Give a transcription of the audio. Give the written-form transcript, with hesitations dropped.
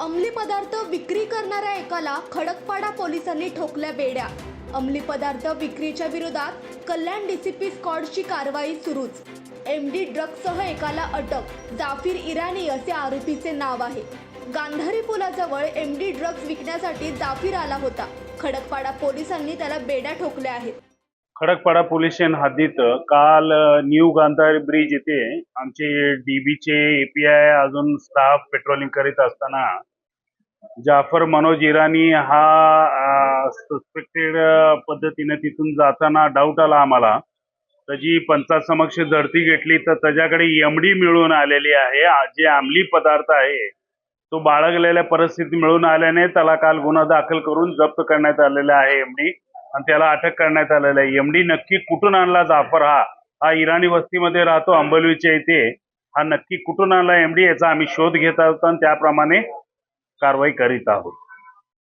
अंमली पदार्थ विक्री करणाऱ्या एकाला खडकपाडा पोलिसांनी ठोकल्या बेड्या। अंमली पदार्थ विक्रीच्या विरोधात कल्याण डीसीपी स्क्वॉडची कारवाई सुरूच। एमडी ड्रग्जसह एकाला अटक। जाफिर इराणी असे आरोपीचे नाव आहे। गांधारी पुलाजवळ एमडी ड्रग्ज विकण्यासाठी जाफिर आला होता। खडकपाडा पोलिसांनी त्याला बेड्या ठोकल्या आहेत। खडकपाडा पोलीस स्टेशन हद्दीत काल न्यू गांधारी ब्रिज येथे आमचे डीबीचे एपीआय अजून स्टाफ पेट्रोलिंग करीत असताना जाफर मनोज इराणी हा सस्पेक्टेड पद्धतीने तिथून जाताना डाऊट आला आम्हाला। त्याची पंचासमक्ष झडती घेतली तर त्याच्याकडे एमडी मिळून आलेली आहे। जे अंमली पदार्थ आहे तो बाळगलेल्या परिस्थिती मिळून आल्याने त्याला काल गुन्हा दाखल करून जप्त करण्यात आलेला आहे एमडी, आणि त्याला अटक करण्यात आलेला आहे। एमडी नक्की कुठून आणला जाफर हा इराणी वस्तीमध्ये राहतो अंबलवीच्या इथे। हा नक्की कुठून आणला एमडी याचा आम्ही शोध घेत आहोत आणि त्याप्रमाणे कारवाई करीत आहोत।